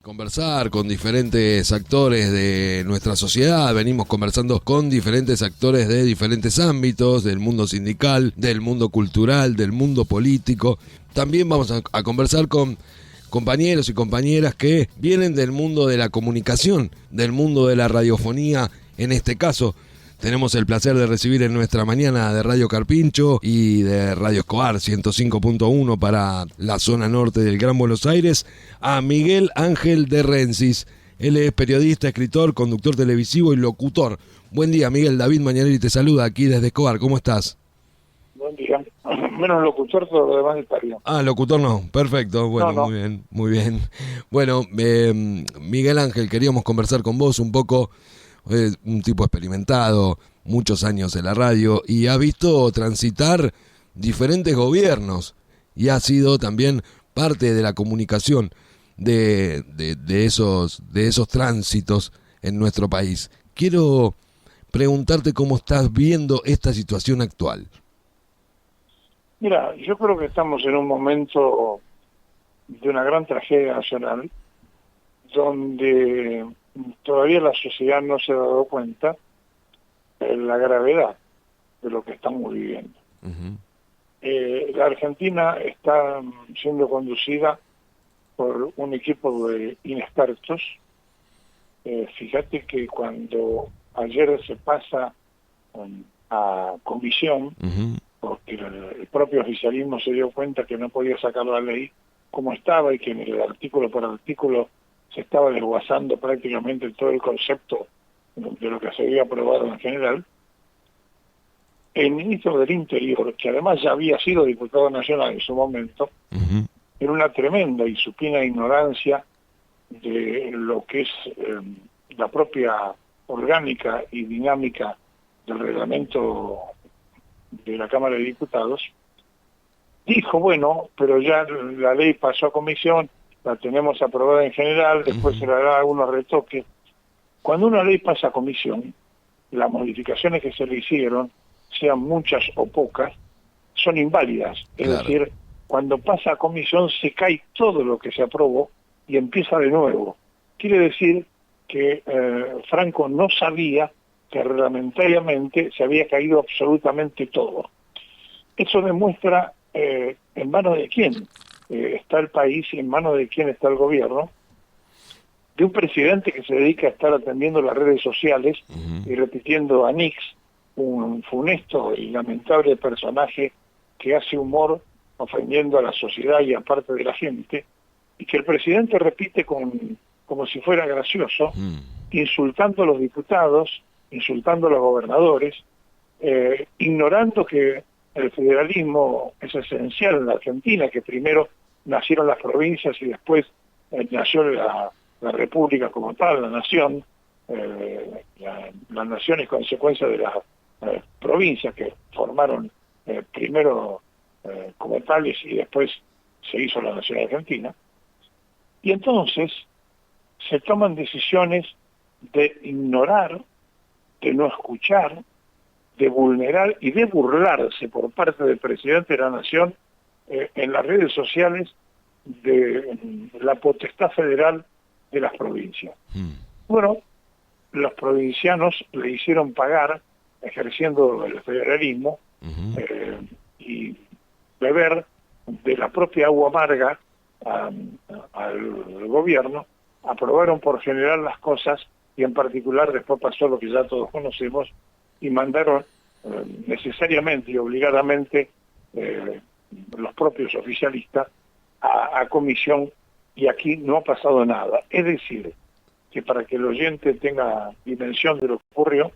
Conversar con diferentes actores de nuestra sociedad, venimos conversando con diferentes actores de diferentes ámbitos, del mundo sindical, del mundo cultural, del mundo político. También vamos a conversar con compañeros y compañeras que vienen del mundo de la comunicación, del mundo de la radiofonía. En este caso, tenemos el placer de recibir en nuestra mañana de Radio Carpincho y de Radio Escobar 105.1 para la zona norte del Gran Buenos Aires a Miguel Ángel de Rensis. Él es periodista, escritor, conductor televisivo y locutor. Buen día, Miguel. David Mañaneri te saluda aquí desde Escobar. ¿Cómo estás? Buen día. Menos locutor, todo lo demás está bien. Locutor no. Perfecto. Bueno, no. Muy bien, muy bien. Bueno, Miguel Ángel, queríamos conversar con vos un poco. Un tipo experimentado, muchos años en la radio y ha visto transitar diferentes gobiernos y ha sido también parte de la comunicación de esos tránsitos en nuestro país. Quiero preguntarte cómo estás viendo esta situación actual. Mira, yo creo que estamos en un momento de una gran tragedia nacional donde todavía la sociedad no se ha dado cuenta de la gravedad de lo que estamos viviendo. Uh-huh. La Argentina está siendo conducida por un equipo de inexpertos. Fíjate que cuando ayer se pasa a comisión, uh-huh, porque el propio oficialismo se dio cuenta que no podía sacar la ley como estaba y que en el artículo por artículo se estaba desguazando prácticamente todo el concepto de lo que se había aprobado en general, el ministro del Interior, que además ya había sido diputado nacional en su momento, uh-huh, en una tremenda y supina ignorancia de lo que es la propia orgánica y dinámica del reglamento de la Cámara de Diputados, dijo, bueno, pero ya la ley pasó a comisión, la tenemos aprobada en general, después se le hará algunos retoques. Cuando una ley pasa a comisión, las modificaciones que se le hicieron, sean muchas o pocas, son inválidas. Es decir, cuando pasa a comisión se cae todo lo que se aprobó y empieza de nuevo. Quiere decir que Franco no sabía que reglamentariamente se había caído absolutamente todo. Eso demuestra en manos de quién está el país y en manos de quién está el gobierno, de un presidente que se dedica a estar atendiendo las redes sociales, uh-huh, y repitiendo a Nix, un funesto y lamentable personaje que hace humor ofendiendo a la sociedad y a parte de la gente, y que el presidente repite como si fuera gracioso, uh-huh, insultando a los diputados, insultando a los gobernadores, ignorando que el federalismo es esencial en la Argentina, que primero nacieron las provincias y después nació la república como tal, la nación. La nación es consecuencia de las provincias que formaron primero como tales y después se hizo la nación argentina. Y entonces se toman decisiones de ignorar, de no escuchar, de vulnerar y de burlarse por parte del presidente de la Nación en las redes sociales de la potestad federal de las provincias. Bueno, los provincianos le hicieron pagar, ejerciendo el federalismo, uh-huh, y beber de la propia agua amarga al gobierno, aprobaron por general las cosas y en particular después pasó lo que ya todos conocemos y mandaron necesariamente y obligadamente los propios oficialistas a comisión y aquí no ha pasado nada. Es decir, que para que el oyente tenga dimensión de lo que ocurrió,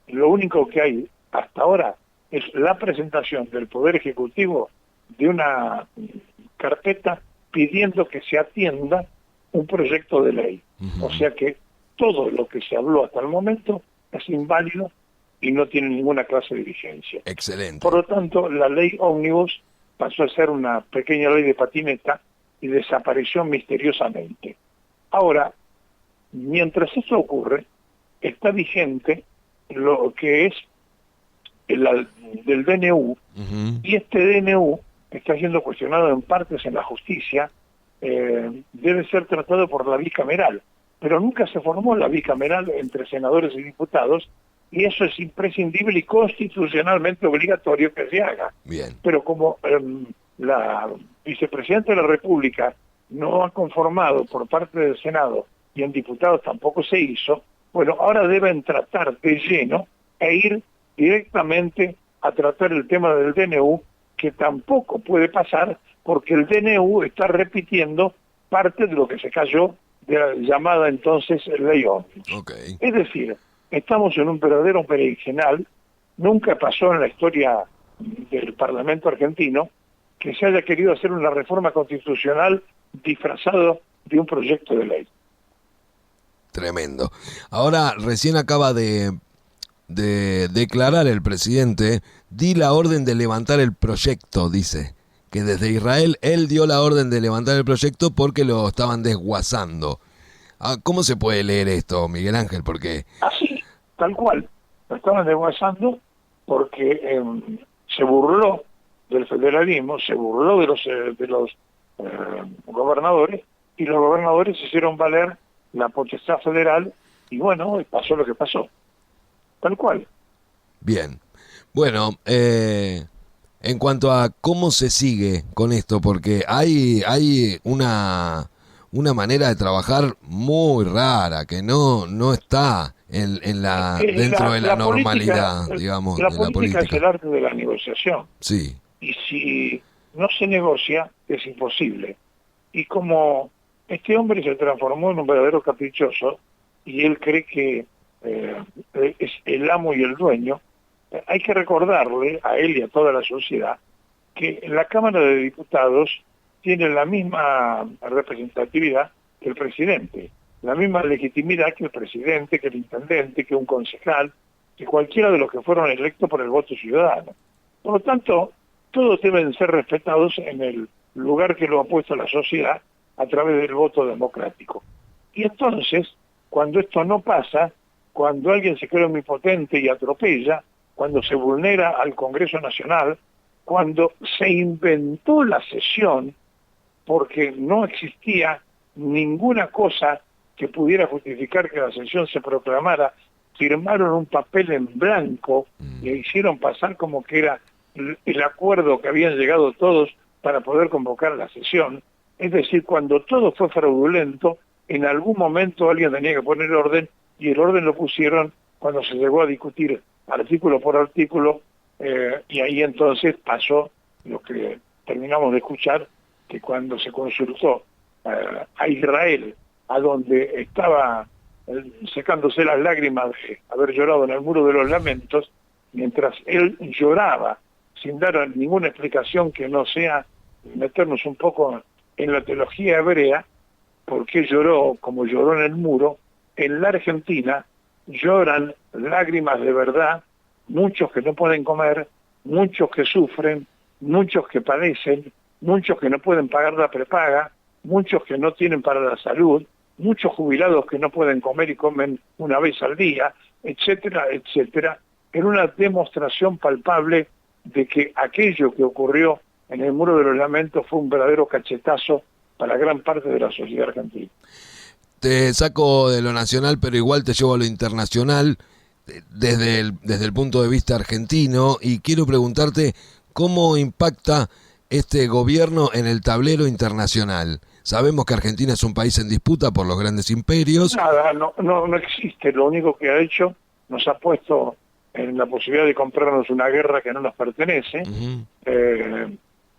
lo único que hay hasta ahora es la presentación del Poder Ejecutivo de una carpeta pidiendo que se atienda un proyecto de ley. Uh-huh. O sea que todo lo que se habló hasta el momento es inválido y no tiene ninguna clase de vigencia. Excelente. Por lo tanto, la ley ómnibus pasó a ser una pequeña ley de patineta y desapareció misteriosamente. Ahora, mientras eso ocurre, está vigente lo que es del DNU, uh-huh, y este DNU está siendo cuestionado en partes en la justicia debe ser tratado por la bicameral, pero nunca se formó la bicameral entre senadores y diputados, y eso es imprescindible y constitucionalmente obligatorio que se haga. Bien. Pero como la vicepresidenta de la República no ha conformado por parte del Senado y en diputados tampoco se hizo, bueno, ahora deben tratar de lleno e ir directamente a tratar el tema del DNU, que tampoco puede pasar porque el DNU está repitiendo parte de lo que se cayó de la llamada entonces Ley Ómnibus. Okay. Es decir, estamos en un verdadero berenjenal. Nunca pasó en la historia del Parlamento argentino que se haya querido hacer una reforma constitucional disfrazado de un proyecto de ley. Tremendo. Ahora, recién acaba de declarar el presidente, di la orden de levantar el proyecto, dice, que desde Israel él dio la orden de levantar el proyecto porque lo estaban desguazando. ¿Cómo se puede leer esto, Miguel Ángel? Porque así, tal cual, lo estaban desguazando porque se burló del federalismo, se burló de los gobernadores, y los gobernadores hicieron valer la potestad federal, y bueno, pasó lo que pasó. Tal cual. Bien. Bueno, en cuanto a cómo se sigue con esto, porque hay una manera de trabajar muy rara, que no está dentro de la normalidad, política, digamos, la de política la política. Es el arte de la negociación. Sí. Y si no se negocia, es imposible. Y como este hombre se transformó en un verdadero caprichoso, y él cree que es el amo y el dueño, hay que recordarle a él y a toda la sociedad que la Cámara de Diputados tiene la misma representatividad que el presidente, la misma legitimidad que el presidente, que el intendente, que un concejal, que cualquiera de los que fueron electos por el voto ciudadano. Por lo tanto, todos deben ser respetados en el lugar que lo ha puesto la sociedad a través del voto democrático. Y entonces, cuando esto no pasa, cuando alguien se cree omnipotente y atropella, cuando se vulnera al Congreso Nacional, cuando se inventó la sesión porque no existía ninguna cosa que pudiera justificar que la sesión se proclamara, firmaron un papel en blanco y hicieron pasar como que era el acuerdo que habían llegado todos para poder convocar la sesión. Es decir, cuando todo fue fraudulento, en algún momento alguien tenía que poner orden, y el orden lo pusieron cuando se llegó a discutir artículo por artículo, y ahí entonces pasó lo que terminamos de escuchar, que cuando se consultó a Israel, a donde estaba secándose las lágrimas de haber llorado en el Muro de los Lamentos, mientras él lloraba, sin dar ninguna explicación que no sea meternos un poco en la teología hebrea, por qué lloró como lloró en el muro. En la Argentina lloran lágrimas de verdad, muchos que no pueden comer, muchos que sufren, muchos que padecen, muchos que no pueden pagar la prepaga, muchos que no tienen para la salud, muchos jubilados que no pueden comer y comen una vez al día, etcétera, etcétera, en una demostración palpable de que aquello que ocurrió en el Muro de los Lamentos fue un verdadero cachetazo para gran parte de la sociedad argentina. Te saco de lo nacional, pero igual te llevo a lo internacional desde el punto de vista argentino, y quiero preguntarte cómo impacta este gobierno en el tablero internacional. Sabemos que Argentina es un país en disputa por los grandes imperios. Nada, no existe. Lo único que ha hecho, nos ha puesto en la posibilidad de comprarnos una guerra que no nos pertenece.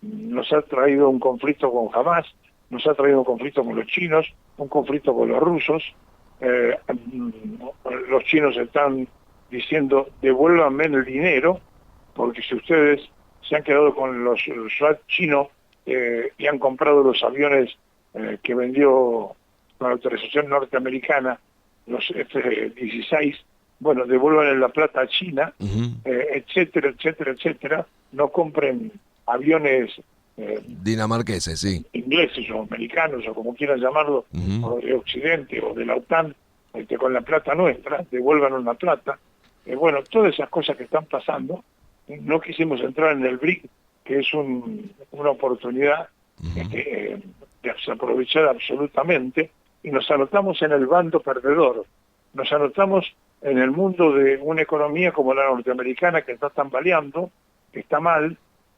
Nos ha traído un conflicto con Hamás, nos ha traído un conflicto con los chinos, un conflicto con los rusos. Los chinos están diciendo: devuélvanme el dinero, porque si ustedes se han quedado con los SWAT chinos y han comprado los aviones que vendió con autorización norteamericana, los F-16, bueno, devuelvan la plata a China, etcétera, etcétera, etcétera. No compren aviones dinamarqueses, sí, ingleses o americanos o como quieran llamarlo, o de Occidente o de la OTAN, con la plata nuestra, devuelvan la plata. Bueno, todas esas cosas que están pasando. No quisimos entrar en el BRIC, que es una oportunidad desaprovechada absolutamente, y nos anotamos en el bando perdedor. Nos anotamos en el mundo de una economía como la norteamericana, que está tambaleando, que está mal,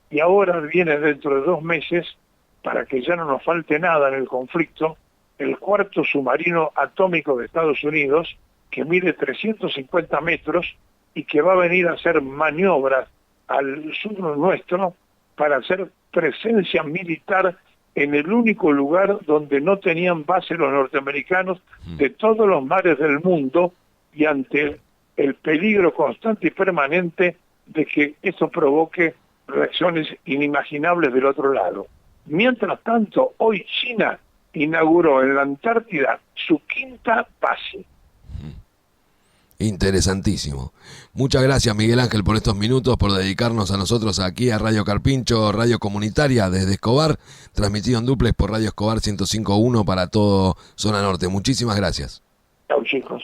y ahora viene dentro de 2 meses, para que ya no nos falte nada en el conflicto, el 4º submarino atómico de Estados Unidos, que mide 350 metros y que va a venir a hacer maniobras al sur nuestro para hacer presencia militar en el único lugar donde no tenían base los norteamericanos de todos los mares del mundo, y ante el peligro constante y permanente de que eso provoque reacciones inimaginables del otro lado. Mientras tanto, hoy China inauguró en la Antártida su 5ª base. Interesantísimo. Muchas gracias, Miguel Ángel, por estos minutos, por dedicarnos a nosotros aquí a Radio Carpincho, radio comunitaria desde Escobar, transmitido en duplex por Radio Escobar 105.1 para todo Zona Norte. Muchísimas gracias. Chau, chicos.